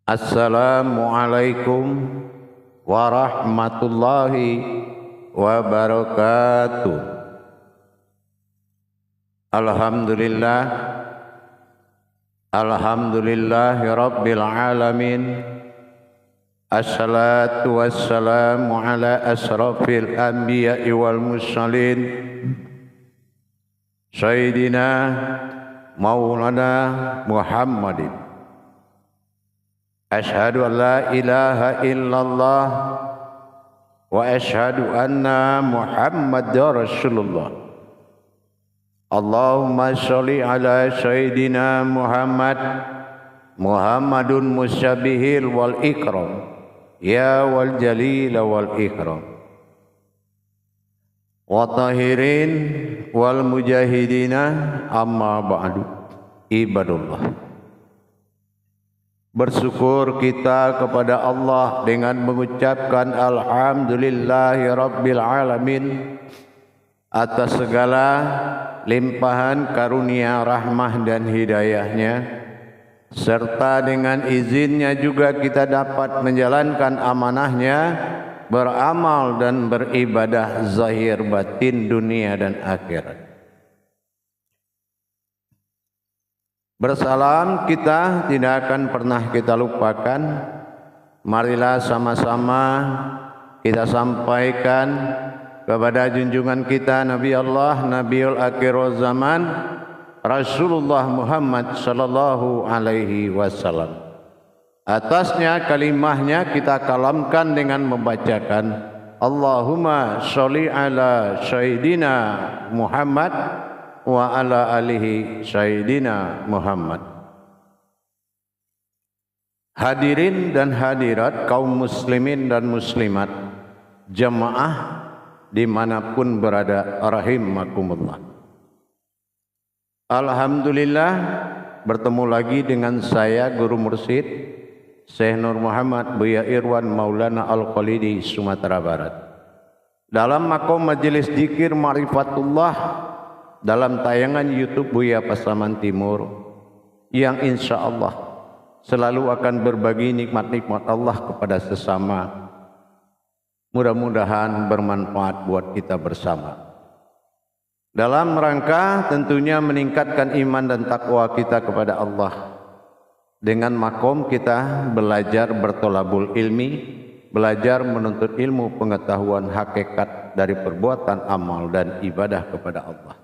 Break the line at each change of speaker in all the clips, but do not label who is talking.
Assalamualaikum warahmatullahi wabarakatuh. Alhamdulillah, alhamdulillahi rabbil alamin. Assalatu wassalamu ala asrafil anbiya'i wal mursalin Sayyidina Maulana Muhammadin. Ashhadu an la ilaha illallah wa ashhadu anna Muhammadar Rasulullah. Allahumma sholli ala Sayyidina Muhammadun musyabihil wal ikram, ya wal jalil wal ikram. Wa tahirin wal mujahidina, amma ba'du. Ibadullah, bersyukur kita kepada Allah dengan mengucapkan alhamdulillahi rabbil alamin atas segala limpahan karunia rahmah dan hidayahnya, serta dengan izinnya juga kita dapat menjalankan amanahnya, beramal dan beribadah zahir batin dunia dan akhirat. Bersalam kita tidak akan pernah kita lupakan. Marilah sama-sama kita sampaikan kepada junjungan kita Nabi Allah, Nabiul Akhir Zaman, Rasulullah Muhammad sallallahu alaihi wasallam. Atasnya kalimahnya kita kalamkan dengan membacakan Allahumma sholli ala Sayyidina Muhammad wa ala alihi Sayyidina Muhammad. Hadirin dan hadirat kaum muslimin dan muslimat, jamaah dimanapun berada, rahimakumullah. Alhamdulillah, bertemu lagi dengan saya Guru Mursyid Syekh Nur Muhammad Buya Irwan Maulana Al-Khalidi, Sumatera Barat, dalam makom majelis zikir Ma'rifatullah dalam tayangan YouTube Buya Pasaman Timur, yang insya Allah selalu akan berbagi nikmat-nikmat Allah kepada sesama. Mudah-mudahan bermanfaat buat kita bersama, dalam rangka tentunya meningkatkan iman dan takwa kita kepada Allah. Dengan makom kita belajar bertolabul ilmi, belajar menuntut ilmu pengetahuan hakikat dari perbuatan amal dan ibadah kepada Allah.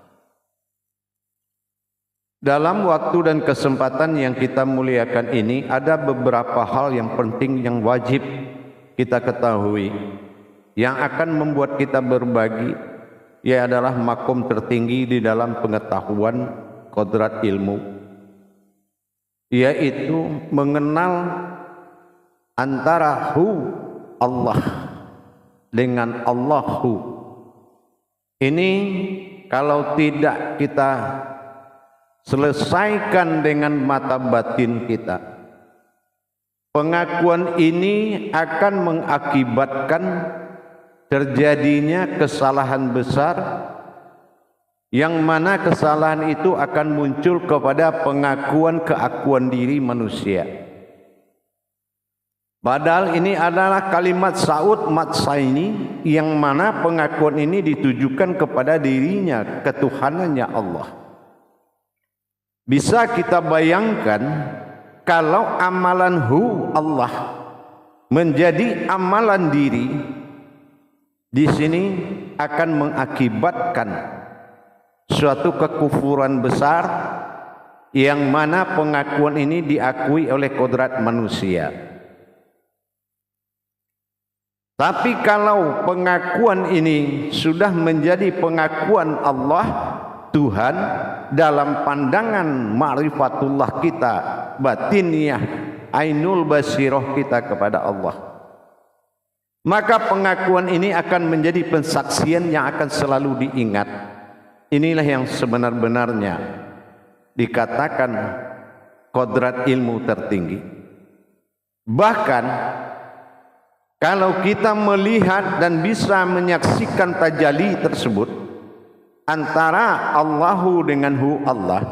Dalam waktu dan kesempatan yang kita muliakan ini, ada beberapa hal yang penting yang wajib kita ketahui, yang akan membuat kita berbagi, ia adalah makom tertinggi di dalam pengetahuan kodrat ilmu, yaitu mengenal antara Allah dengan Allahu. Ini kalau tidak kita selesaikan dengan mata batin kita, pengakuan ini akan mengakibatkan terjadinya kesalahan besar, yang mana kesalahan itu akan muncul kepada pengakuan keakuan diri manusia. Padahal ini adalah kalimat Saud Matsaini, yang mana pengakuan ini ditujukan kepada dirinya, ketuhanannya Allah. Bisa kita bayangkan kalau amalan Allah menjadi amalan diri, di sini akan mengakibatkan suatu kekufuran besar, yang mana pengakuan ini diakui oleh kodrat manusia. Tapi kalau pengakuan ini sudah menjadi pengakuan Allah, Tuhan, dalam pandangan ma'rifatullah kita, batiniyah, ainul basirah kita kepada Allah, maka pengakuan ini akan menjadi pensaksian yang akan selalu diingat. Inilah yang sebenar-benarnya dikatakan kodrat ilmu tertinggi. Bahkan kalau kita melihat dan bisa menyaksikan tajalli tersebut antara Allahu dengan Allah,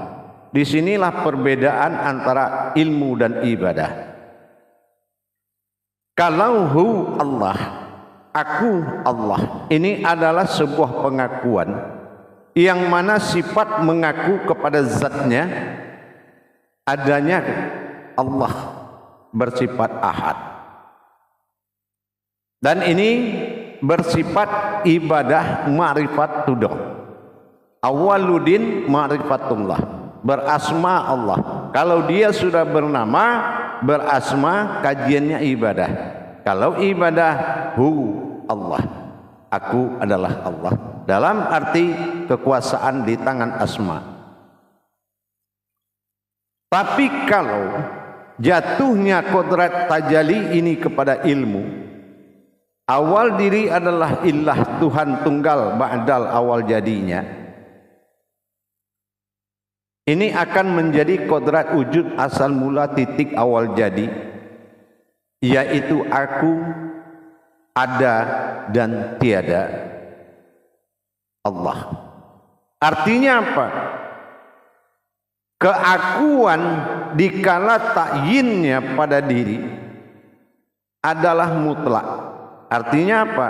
disinilah perbedaan antara ilmu dan ibadah. Kalau hu Allah, aku Allah, ini adalah sebuah pengakuan yang mana sifat mengaku kepada zatnya adanya Allah bersifat ahad. Dan ini bersifat ibadah ma'rifat tuduh. Awaludin ma'rifatullah, berasma Allah. Kalau dia sudah bernama, berasma, kajiannya ibadah. Kalau ibadah hu Allah, aku adalah Allah, dalam arti kekuasaan di tangan asma. Tapi kalau jatuhnya kodrat tajali ini kepada ilmu, awal diri adalah ilah Tuhan tunggal ba'dal awal jadinya, ini akan menjadi kodrat wujud asal mula titik awal jadi, yaitu aku, ada dan tiada Allah. Artinya apa? Keakuan dikala takyinnya pada diri adalah mutlak. Artinya apa?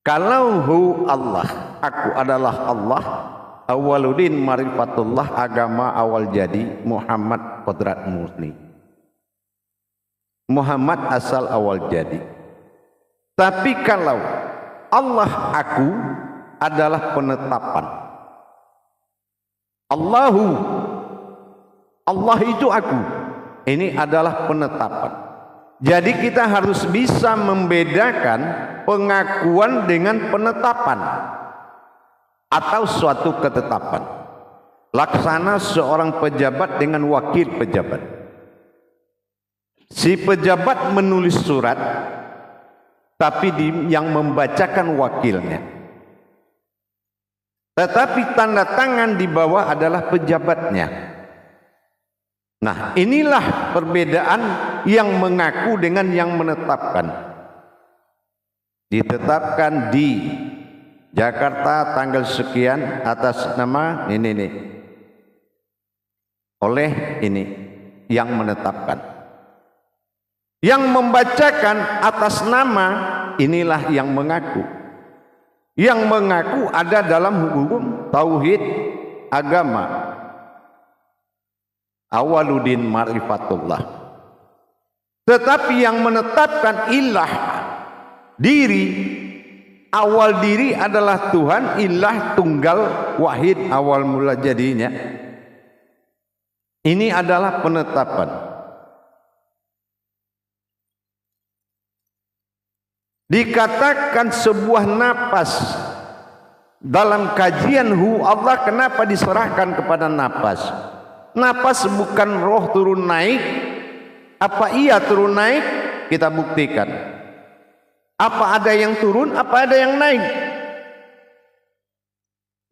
Kalau hu Allah, aku adalah Allah, awaludin marifatullah, agama awal jadi, Muhammad kodrat murni, Muhammad asal awal jadi. Tapi kalau Allah aku adalah penetapan, Allahu, Allah itu aku, ini adalah penetapan. Jadi kita harus bisa membedakan pengakuan dengan penetapan atau suatu ketetapan. Laksana seorang pejabat dengan wakil pejabat. Si pejabat menulis surat, tapi yang membacakan wakilnya. Tetapi tanda tangan di bawah adalah pejabatnya. Nah, inilah perbedaan yang mengaku dengan yang menetapkan. Ditetapkan di Jakarta tanggal sekian atas nama ini oleh ini yang menetapkan. Yang membacakan atas nama inilah yang mengaku. Yang mengaku ada dalam hukum tauhid agama. Awaludin ma'rifatullah. Tetapi yang menetapkan ilah diri, awal diri adalah Tuhan, ilah tunggal wahid awal mula jadinya. Ini adalah penetapan. Dikatakan sebuah napas dalam kajian hu Allah, kenapa diserahkan kepada napas? Napas bukan roh turun naik. Apa iya turun naik? Kita buktikan. Apa ada yang turun, apa ada yang naik?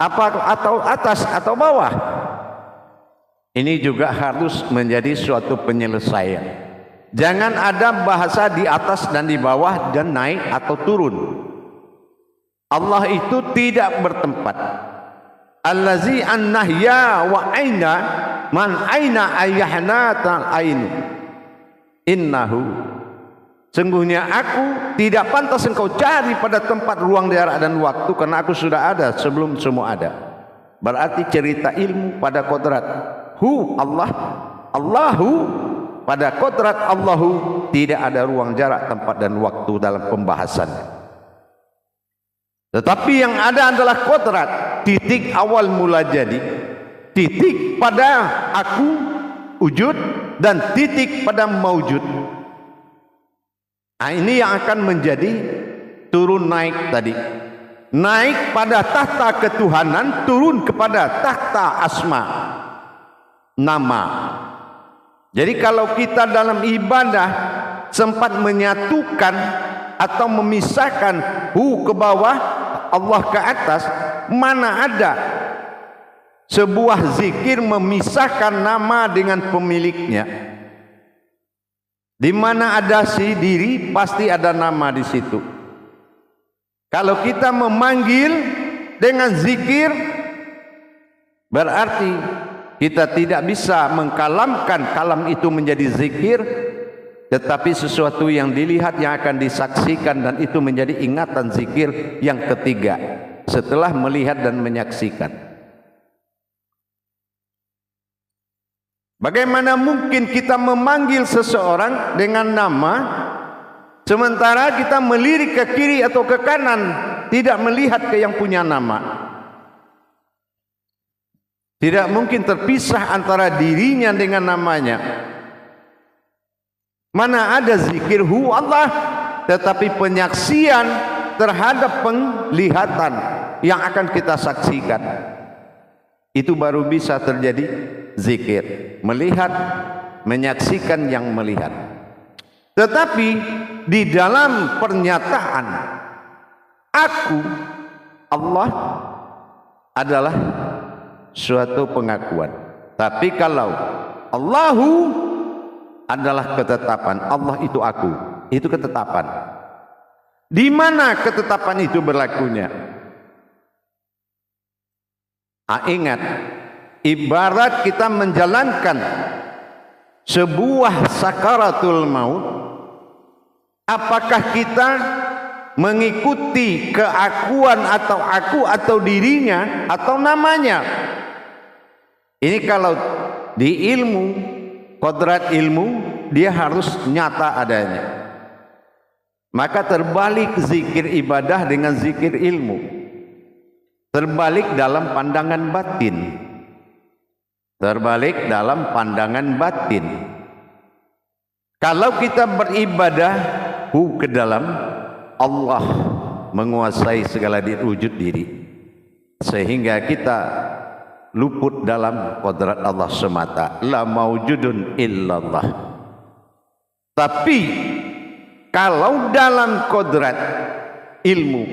Apa atau atas atau bawah? Ini juga harus menjadi suatu penyelesaian. Jangan ada bahasa di atas dan di bawah dan naik atau turun. Allah itu tidak bertempat. Allazi an-nahya wa aina man aina ayyahna ta'ainu. Innahu, sungguhnya aku tidak pantas engkau cari pada tempat ruang daerah dan waktu, karena aku sudah ada sebelum semua ada. Berarti cerita ilmu pada kodrat hu Allah, Allahu pada kodrat Allahu, tidak ada ruang jarak, tempat dan waktu dalam pembahasannya. Tetapi yang ada adalah kodrat, titik awal mula jadi, titik pada aku wujud dan titik pada maujud. Nah, ini yang akan menjadi turun naik tadi. Naik pada tahta ketuhanan, turun kepada tahta asma, nama. Jadi kalau kita dalam ibadah sempat menyatukan atau memisahkan hu ke bawah, Allah ke atas, mana ada sebuah zikir memisahkan nama dengan pemiliknya? Di mana ada si diri, pasti ada nama di situ. Kalau kita memanggil dengan zikir, berarti kita tidak bisa mengkalamkan kalam itu menjadi zikir tetapi sesuatu yang dilihat yang akan disaksikan, dan itu menjadi ingatan zikir yang ketiga setelah melihat dan menyaksikan. Bagaimana mungkin kita memanggil seseorang dengan nama sementara kita melirik ke kiri atau ke kanan, tidak melihat ke yang punya nama? Tidak mungkin terpisah antara dirinya dengan namanya. Mana ada zikir hu Allah, tetapi penyaksian terhadap penglihatan yang akan kita saksikan, itu baru bisa terjadi zikir. Melihat, menyaksikan yang melihat. Tetapi di dalam pernyataan aku Allah adalah suatu pengakuan. Tapi kalau Allahu adalah ketetapan, Allah itu aku, itu ketetapan. Di mana ketetapan itu berlakunya? Ingat, ibarat kita menjalankan sebuah sakaratul maut, apakah kita mengikuti keakuan atau aku atau dirinya atau namanya? Ini kalau di ilmu, kodrat ilmu, dia harus nyata adanya. Maka terbalik zikir ibadah dengan zikir ilmu. Terbalik dalam pandangan batin. Terbalik dalam pandangan batin. Kalau kita beribadah ke dalam, Allah menguasai segala wujud diri, sehingga kita luput dalam kodrat Allah semata. La maujudun illallah. Tapi kalau dalam kodrat ilmu,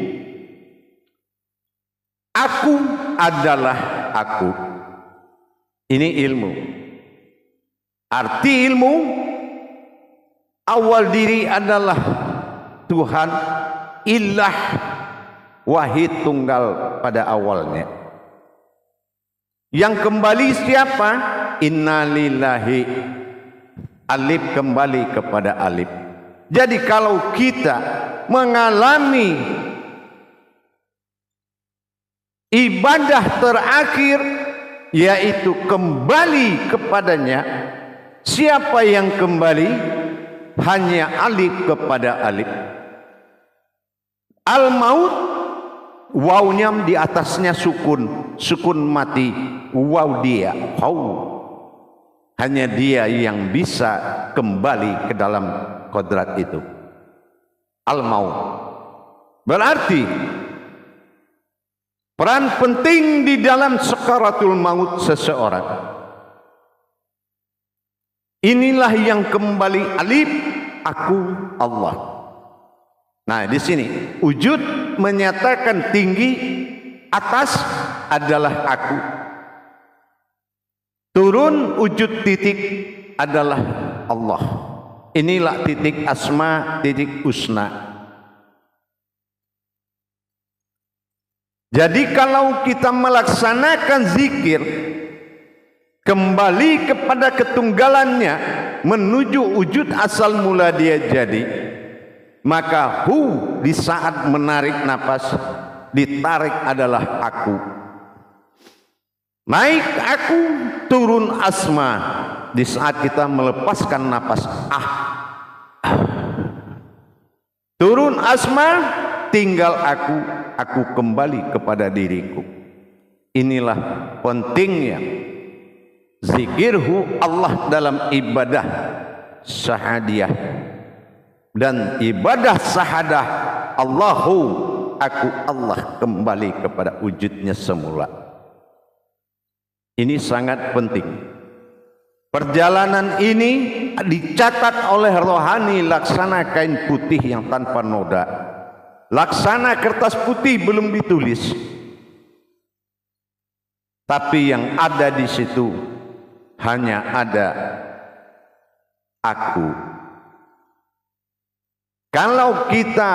aku adalah aku. Ini ilmu. Arti ilmu, awal diri adalah Tuhan, ilah, wahid tunggal pada awalnya. Yang kembali siapa? Innalillahi. Alif kembali kepada alif. Jadi kalau kita mengalami ibadah terakhir, yaitu kembali kepadanya, siapa yang kembali? Hanya alif kepada alif. Al-maut, wawnya di atasnya sukun, sukun mati, waw dia, hanya dia yang bisa kembali ke dalam kodrat itu. Al-maut berarti peran penting di dalam sakaratul maut seseorang. Inilah yang kembali alif, aku Allah. Nah, di sini wujud menyatakan tinggi, atas adalah aku. Turun wujud titik adalah Allah. Inilah titik asma, titik husna. Jadi kalau kita melaksanakan zikir kembali kepada ketunggalannya, menuju wujud asal mula dia jadi, maka di saat menarik napas, ditarik adalah aku. Naik aku, turun asma. Di saat kita melepaskan napas, turun asma, tinggal aku kembali kepada diriku. Inilah pentingnya zikirhu Allah dalam ibadah syahadiyah dan ibadah syahadah. Allahu, aku Allah, kembali kepada wujudnya semula. Ini sangat penting. Perjalanan ini dicatat oleh rohani laksana kain putih yang tanpa noda, laksana kertas putih belum ditulis, tapi yang ada di situ hanya ada aku. Kalau kita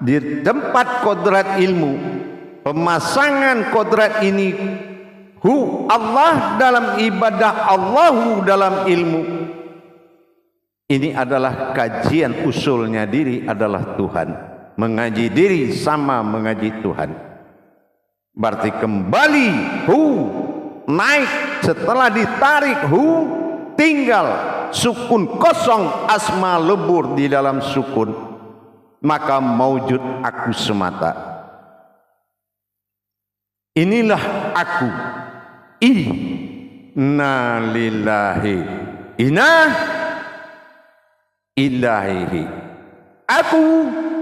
di tempat kodrat ilmu, pemasangan kodrat ini Allah dalam ibadah, Allahu dalam ilmu, Ini adalah kajian usulnya diri adalah Tuhan. Mengaji diri sama mengaji Tuhan. Berarti kembali naik setelah ditarik tinggal sukun kosong, asma lebur di dalam sukun, maka maujud aku semata. Inilah aku. Inna lillahi inna ilahihi. Aku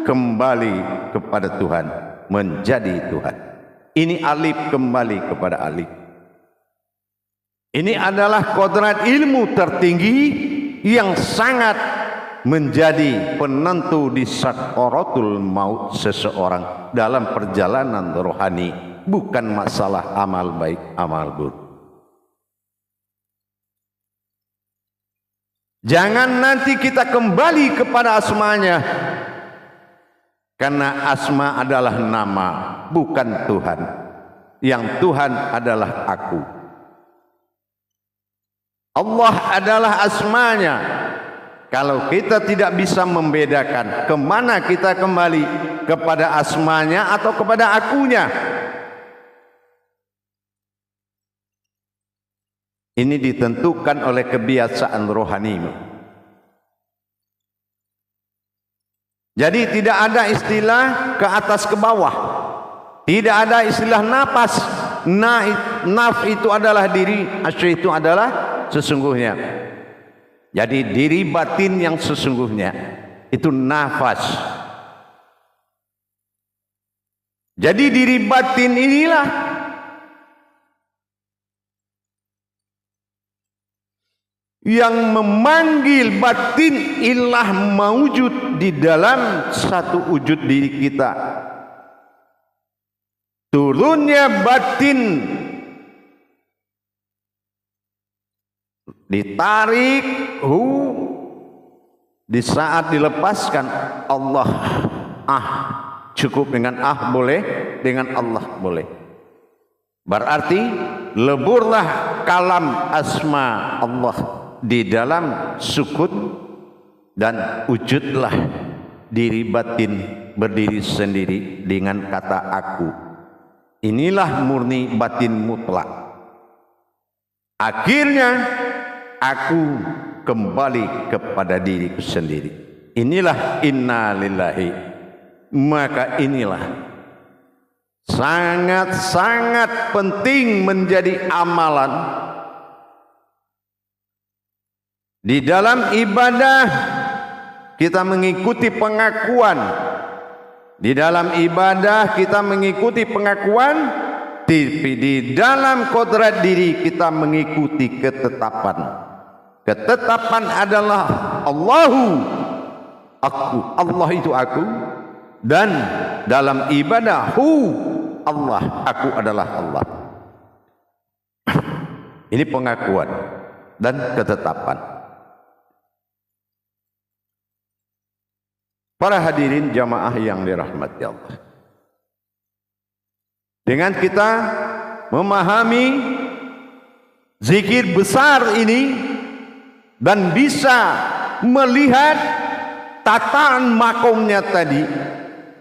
kembali kepada Tuhan, menjadi Tuhan. Ini alif kembali kepada alif. Ini adalah kodrat ilmu tertinggi yang sangat menjadi penentu di sakaratul maut seseorang dalam perjalanan rohani, bukan masalah amal baik, amal buruk. Jangan nanti kita kembali kepada asmanya, karena asma adalah nama, bukan Tuhan. Yang Tuhan adalah aku. Allah adalah asmanya. Kalau kita tidak bisa membedakan kemana kita kembali, kepada asmanya atau kepada akunya. Ini ditentukan oleh kebiasaan rohani. Jadi tidak ada istilah ke atas ke bawah. Tidak ada istilah nafas. Naf itu adalah diri, asy itu adalah sesungguhnya. Jadi diri batin yang sesungguhnya itu nafas. Jadi diri batin inilah yang memanggil batin ilah maujud di dalam satu wujud diri kita. Turunnya batin ditarik di saat dilepaskan Allah cukup dengan boleh, dengan Allah boleh. Berarti leburlah kalam asma Allah di dalam sukun dan wujudlah diri batin berdiri sendiri dengan kata aku. Inilah murni batin mutlak. Akhirnya aku kembali kepada diriku sendiri. Inilah inna lillahi. Maka inilah sangat-sangat penting menjadi amalan di dalam ibadah. Kita mengikuti pengakuan. Di dalam ibadah kita mengikuti pengakuan, di dalam kodrat diri kita mengikuti ketetapan. Ketetapan adalah Allahu, aku, Allah itu aku, dan dalam ibadah Allah, aku adalah Allah. Ini pengakuan dan ketetapan. Para hadirin jamaah yang dirahmati Allah, dengan kita memahami zikir besar ini dan bisa melihat tataan makomnya tadi,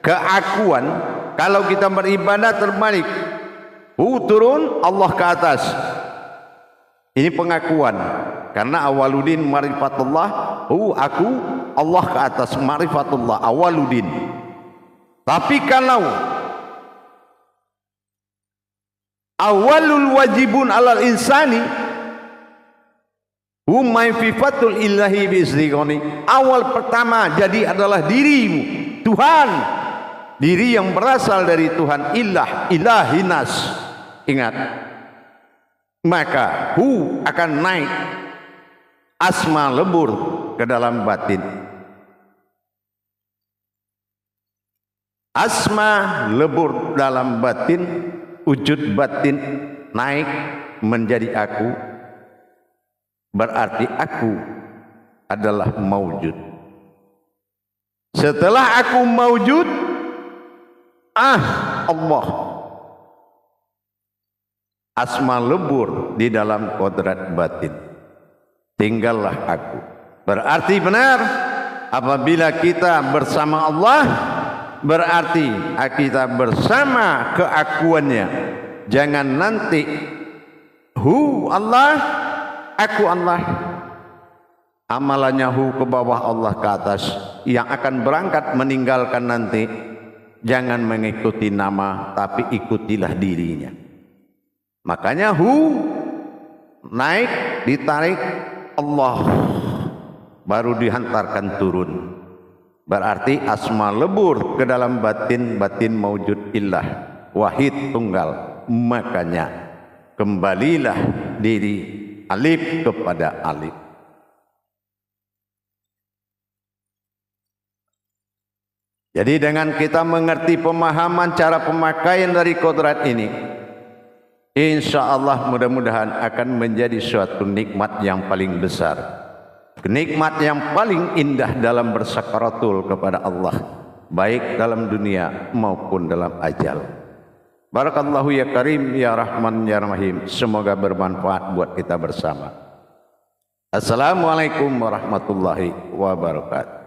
keakuan. Kalau kita beribadah terbalik, turun Allah ke atas. Ini pengakuan. Karena awaludin marifatullah, aku, Allah ke atas, marifatullah, awaludin. Tapi kalau awalul wajibun alal insani, maififatul ilahi biistighani. Awal pertama jadi adalah dirimu, Tuhan. Diri yang berasal dari Tuhan, ilahinas. Ingat. Maka akan naik asma lebur ke dalam batin. Asma lebur dalam batin, wujud batin naik menjadi aku. Berarti aku adalah maujud. Setelah aku maujud, Allah. Asma lebur di dalam kodrat batin. Tinggallah aku. Berarti benar, apabila kita bersama Allah, berarti kita bersama keakuannya. Jangan nanti Allah, aku Allah, amalannya ke bawah, Allah ke atas. Yang akan berangkat meninggalkan nanti, jangan mengikuti nama, tapi ikutilah dirinya. Makanya naik, ditarik Allah, baru dihantarkan turun. Berarti asma lebur ke dalam batin, batin maujud illah, wahid tunggal. Makanya kembalilah diri alif kepada alif. Jadi dengan kita mengerti pemahaman cara pemakaian dari kodrat ini, insya Allah mudah-mudahan akan menjadi suatu nikmat yang paling besar, nikmat yang paling indah dalam bersakaratul kepada Allah, baik dalam dunia maupun dalam ajal. Barakallahu ya Karim ya Rahman ya Rahim. Semoga bermanfaat buat kita bersama. Assalamualaikum warahmatullahi wabarakatuh.